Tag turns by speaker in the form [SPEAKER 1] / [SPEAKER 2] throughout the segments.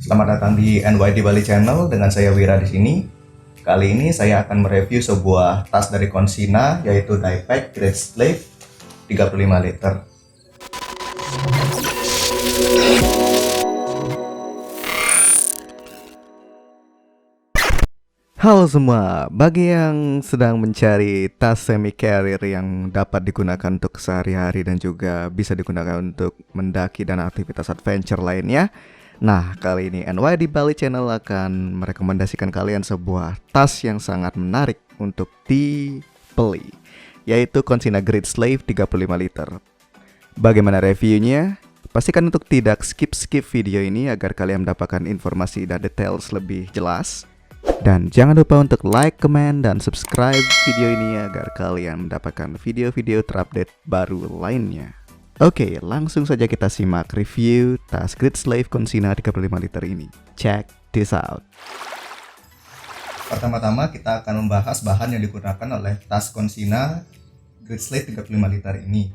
[SPEAKER 1] Selamat datang di NYD Bali Channel dengan saya Wira di sini. Kali ini saya akan mereview sebuah tas dari Consina yaitu Diepack Great Slave 35 liter. Halo semua, bagi yang sedang mencari tas semi carrier yang dapat digunakan untuk sehari-hari dan juga bisa digunakan untuk mendaki dan aktivitas adventure lainnya. Nah, kali ini NYD Bali Channel akan merekomendasikan kalian sebuah tas yang sangat menarik untuk dibeli, yaitu Consina Great Slave 35 liter. Bagaimana reviewnya? Pastikan untuk tidak skip video ini agar kalian mendapatkan informasi dan details lebih jelas. Dan jangan lupa untuk like, comment, dan subscribe video ini agar kalian mendapatkan video-video terupdate baru lainnya. Oke, langsung saja kita simak review tas Great Slave Consina 35 liter ini. Check this out. Pertama-tama kita akan membahas bahan yang digunakan oleh tas Consina Great Slave 35 liter ini.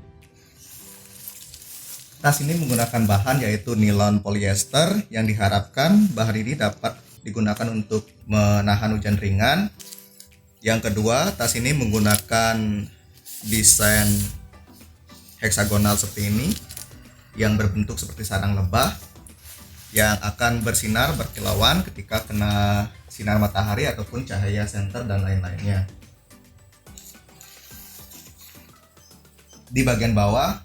[SPEAKER 1] Tas ini menggunakan bahan yaitu nilon polyester yang diharapkan bahan ini dapat digunakan untuk menahan hujan ringan. Yang kedua, tas ini menggunakan desain heksagonal seperti ini yang berbentuk seperti sarang lebah yang akan bersinar berkilauan ketika kena sinar matahari ataupun cahaya senter dan lain-lainnya. Di bagian bawah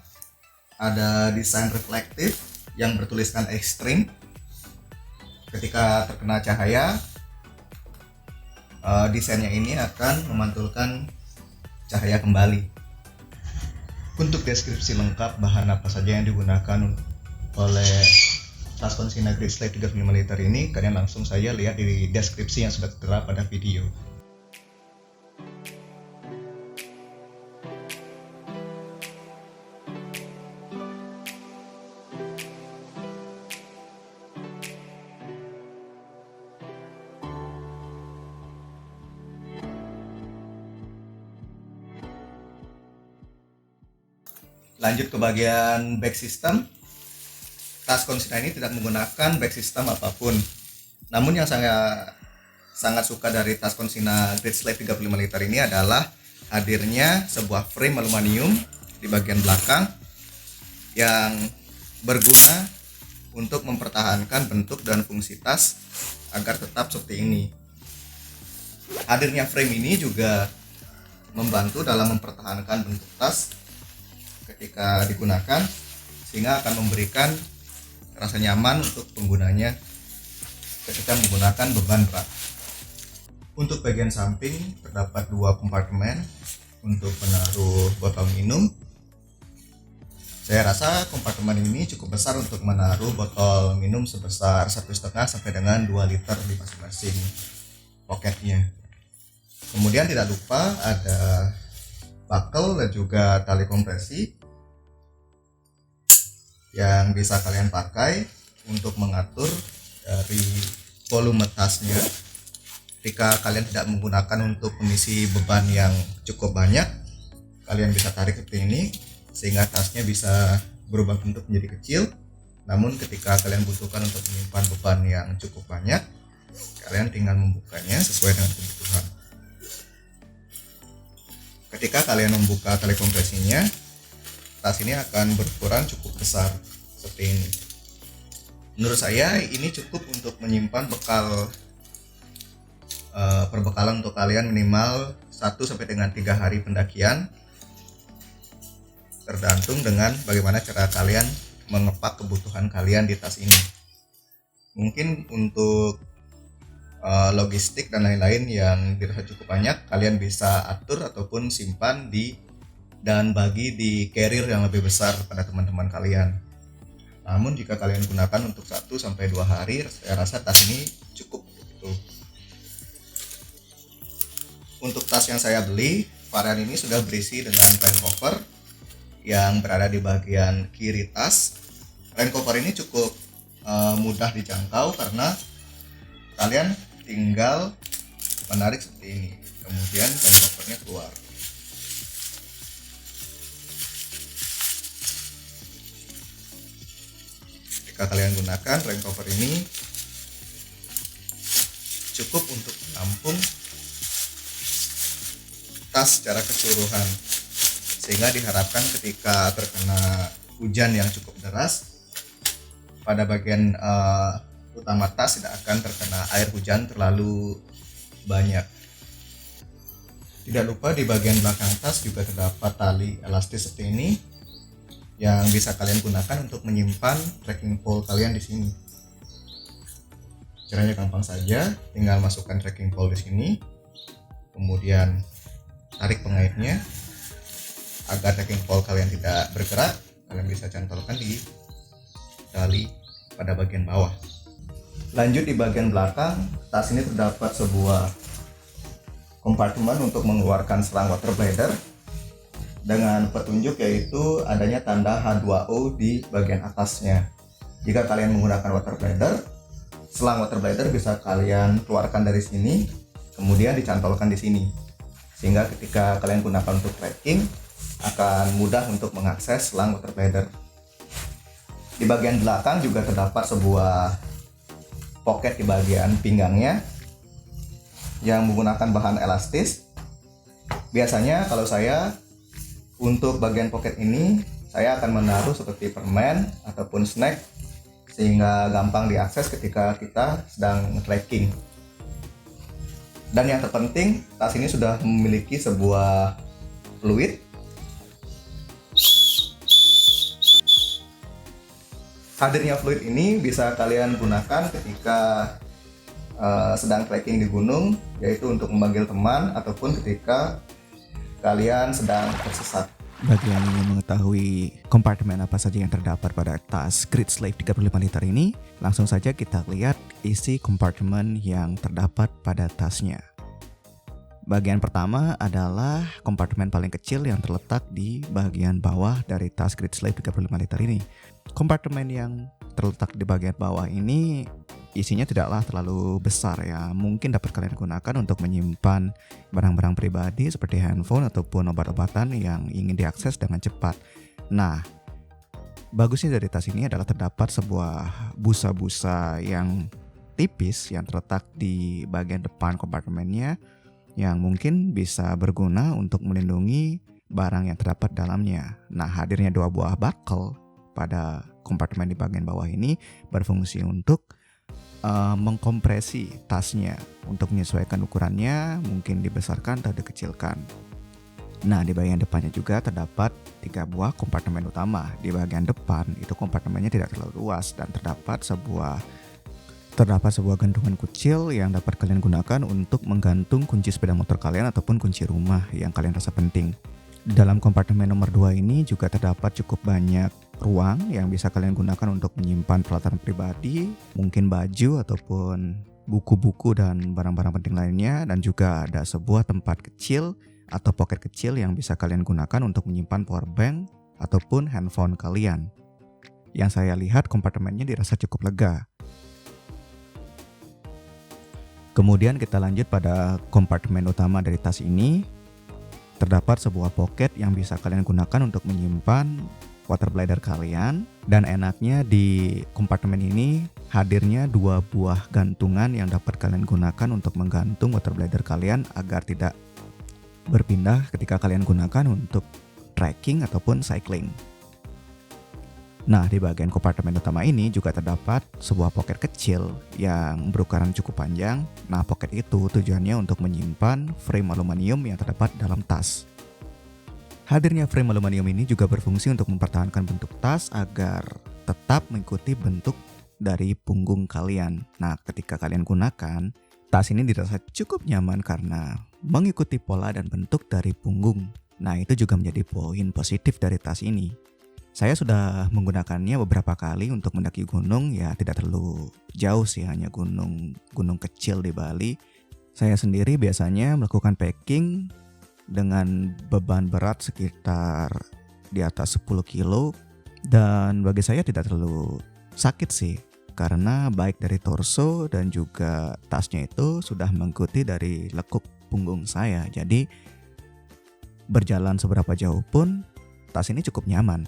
[SPEAKER 1] ada desain reflektif yang bertuliskan ekstrim. Ketika terkena cahaya, desainnya ini akan memantulkan cahaya kembali. Untuk deskripsi lengkap bahan apa saja yang digunakan oleh tas Consina Great Slave 35 liter ini, kalian langsung saja lihat di deskripsi yang sudah tertera pada video. Lanjut ke bagian back system. Tas Consina ini tidak menggunakan back system apapun. Namun yang saya sangat suka dari tas Consina Great Slave 35 liter ini adalah hadirnya sebuah frame aluminium di bagian belakang yang berguna untuk mempertahankan bentuk dan fungsi tas agar tetap seperti ini. Hadirnya frame ini juga membantu dalam mempertahankan bentuk tas ketika digunakan, sehingga akan memberikan rasa nyaman untuk penggunanya ketika menggunakan beban berat. Untuk bagian samping terdapat dua kompartemen untuk menaruh botol minum. Saya rasa kompartemen ini cukup besar untuk menaruh botol minum sebesar 1,5 sampai dengan 2 liter di masing-masing poketnya. Kemudian tidak lupa ada buckle dan juga tali kompresi yang bisa kalian pakai untuk mengatur dari volume tasnya. Jika kalian tidak menggunakan untuk mengisi beban yang cukup banyak, kalian bisa tarik seperti ini sehingga tasnya bisa berubah bentuk menjadi kecil. Namun ketika kalian butuhkan untuk menyimpan beban yang cukup banyak, kalian tinggal membukanya sesuai dengan kebutuhan. Ketika kalian membuka tali kompresinya, tas ini akan berukuran cukup besar seperti ini. Menurut saya ini cukup untuk menyimpan bekal perbekalan untuk kalian minimal 1 sampai dengan 3 hari pendakian, tergantung dengan bagaimana cara kalian mengepak kebutuhan kalian di tas ini. Mungkin untuk logistik dan lain-lain yang dirasa cukup banyak, kalian bisa atur ataupun simpan dan bagi di carrier yang lebih besar pada teman-teman kalian. Namun jika kalian gunakan untuk 1 sampai 2 hari, saya rasa tas ini cukup gitu. Untuk tas yang saya beli, varian ini sudah berisi dengan rain cover yang berada di bagian kiri tas. Rain cover ini cukup mudah dijangkau karena kalian tinggal menarik seperti ini, kemudian rain covernya keluar. Jika kalian gunakan rain cover ini, cukup untuk menampung tas secara keseluruhan, sehingga diharapkan ketika terkena hujan yang cukup deras, pada bagian utama tas tidak akan terkena air hujan terlalu banyak. Tidak lupa di bagian belakang tas juga terdapat tali elastis seperti ini yang bisa kalian gunakan untuk menyimpan trekking pole kalian di sini. Caranya gampang saja, tinggal masukkan trekking pole di sini, kemudian tarik pengaitnya agar trekking pole kalian tidak bergerak. Kalian bisa cantolkan di tali pada bagian bawah. Lanjut di bagian belakang tas ini terdapat sebuah kompartemen untuk mengeluarkan selang water bladder dengan petunjuk yaitu adanya tanda H2O di bagian atasnya. Jika kalian menggunakan water bladder, selang water bladder bisa kalian keluarkan dari sini, kemudian dicantolkan di sini, sehingga ketika kalian gunakan untuk trekking akan mudah untuk mengakses selang water bladder. Di bagian belakang juga terdapat sebuah pocket di bagian pinggangnya yang menggunakan bahan elastis. Biasanya kalau saya untuk bagian pocket ini saya akan menaruh seperti permen ataupun snack sehingga gampang diakses ketika kita sedang trekking. Dan yang terpenting, tas ini sudah memiliki sebuah fluid hadirnya fluid ini bisa kalian gunakan ketika sedang trekking di gunung, yaitu untuk memanggil teman ataupun ketika kalian sedang tersesat.
[SPEAKER 2] Bagi yang ingin mengetahui kompartemen apa saja yang terdapat pada tas Gridslave 35 liter ini, langsung saja kita lihat isi kompartemen yang terdapat pada tasnya. Bagian pertama adalah kompartemen paling kecil yang terletak di bagian bawah dari tas Gridslave 35 liter ini. Kompartemen yang terletak di bagian bawah ini isinya tidaklah terlalu besar ya. Mungkin dapat kalian gunakan untuk menyimpan barang-barang pribadi seperti handphone ataupun obat-obatan yang ingin diakses dengan cepat. Nah, bagusnya dari tas ini adalah terdapat sebuah busa-busa yang tipis yang terletak di bagian depan kompartemennya yang mungkin bisa berguna untuk melindungi barang yang terdapat dalamnya. Nah, hadirnya 2 buah buckle pada kompartemen di bagian bawah ini berfungsi untuk mengkompresi tasnya untuk menyesuaikan ukurannya, mungkin dibesarkan atau dikecilkan. Nah, di bagian depannya juga terdapat 3 buah kompartemen utama. Di bagian depan itu kompartemennya tidak terlalu luas dan terdapat sebuah gantungan kecil yang dapat kalian gunakan untuk menggantung kunci sepeda motor kalian ataupun kunci rumah yang kalian rasa penting. Dalam kompartemen nomor 2 ini juga terdapat cukup banyak ruang yang bisa kalian gunakan untuk menyimpan peralatan pribadi, mungkin baju ataupun buku-buku dan barang-barang penting lainnya, dan juga ada sebuah tempat kecil atau pocket kecil yang bisa kalian gunakan untuk menyimpan power bank ataupun handphone kalian. Yang saya lihat kompartemennya dirasa cukup lega. Kemudian kita lanjut pada kompartemen utama dari tas ini. Terdapat sebuah pocket yang bisa kalian gunakan untuk menyimpan water bladder kalian, dan enaknya di kompartemen ini hadirnya 2 buah gantungan yang dapat kalian gunakan untuk menggantung water bladder kalian agar tidak berpindah ketika kalian gunakan untuk trekking ataupun cycling. Nah, di bagian kompartemen utama ini juga terdapat sebuah pocket kecil yang berukuran cukup panjang. Nah, pocket itu tujuannya untuk menyimpan frame aluminium yang terdapat dalam tas. Hadirnya frame aluminium ini juga berfungsi untuk mempertahankan bentuk tas agar tetap mengikuti bentuk dari punggung kalian. Nah, ketika kalian gunakan, tas ini dirasa cukup nyaman karena mengikuti pola dan bentuk dari punggung. Nah, itu juga menjadi poin positif dari tas ini. Saya sudah menggunakannya beberapa kali untuk mendaki gunung, ya tidak terlalu jauh sih, hanya gunung kecil di Bali. Saya sendiri biasanya melakukan packing dengan beban berat sekitar di atas 10 kilo, dan bagi saya tidak terlalu sakit sih, karena baik dari torso dan juga tasnya itu sudah mengikuti dari lekuk punggung saya. Jadi berjalan seberapa jauh pun tas ini cukup nyaman.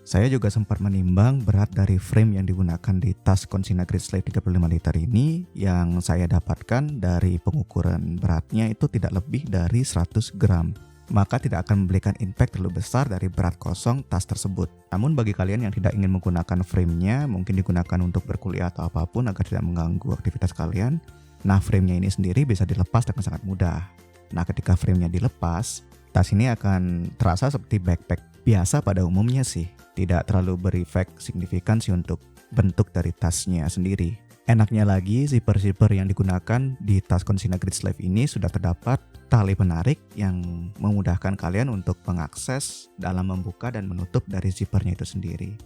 [SPEAKER 2] Saya juga sempat menimbang berat dari frame yang digunakan di tas Consina Great Slave 35 liter ini yang saya dapatkan dari pengukuran beratnya itu tidak lebih dari 100 gram. Maka tidak akan memberikan impact terlalu besar dari berat kosong tas tersebut. Namun bagi kalian yang tidak ingin menggunakan frame-nya, mungkin digunakan untuk berkuliah atau apapun agar tidak mengganggu aktivitas kalian, nah frame-nya ini sendiri bisa dilepas dengan sangat mudah. Nah ketika frame-nya dilepas, tas ini akan terasa seperti backpack biasa pada umumnya sih. Tidak terlalu berefek signifikan sih untuk bentuk dari tasnya sendiri. Enaknya lagi, zipper-zipper yang digunakan di tas Consina Great Slave ini sudah terdapat tali penarik yang memudahkan kalian untuk mengakses dalam membuka dan menutup dari zippernya itu sendiri.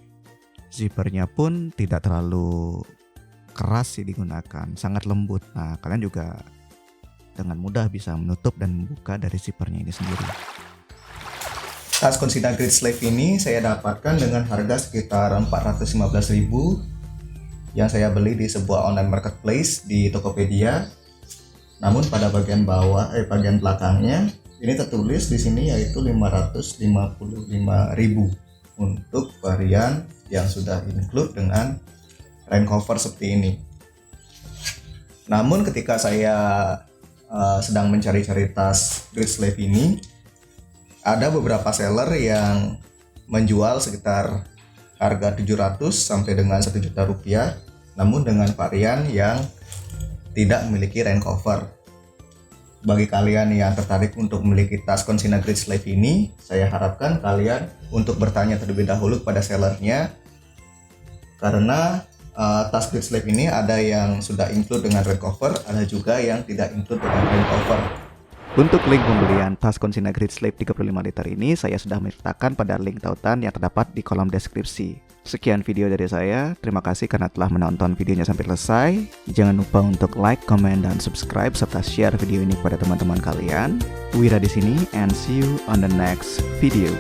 [SPEAKER 2] Zippernya pun tidak terlalu keras sih digunakan, sangat lembut. Nah, kalian juga dengan mudah bisa menutup dan membuka dari zippernya ini sendiri.
[SPEAKER 1] Tas Consina Great Slave ini saya dapatkan dengan harga sekitar 415.000 yang saya beli di sebuah online marketplace di Tokopedia. Namun pada bagian bagian belakangnya ini tertulis di sini yaitu 555.000 untuk varian yang sudah include dengan rain cover seperti ini. Namun ketika saya sedang mencari-cari tas Great Slave ini, ada beberapa seller yang menjual sekitar harga 700 sampai dengan 1 juta rupiah, namun dengan varian yang tidak memiliki rain cover. Bagi kalian yang tertarik untuk memiliki tas Consina Great Slave ini, saya harapkan kalian untuk bertanya terlebih dahulu kepada sellernya, karena tas Great Slave ini ada yang sudah include dengan rain cover, ada juga yang tidak include dengan rain cover.
[SPEAKER 2] Untuk link pembelian tas Consina Great Slave 35 liter ini saya sudah menyertakan pada link tautan yang terdapat di kolom deskripsi. Sekian video dari saya, terima kasih karena telah menonton videonya sampai selesai. Jangan lupa untuk like, comment, dan subscribe serta share video ini kepada teman-teman kalian. Wira di sini and see you on the next video.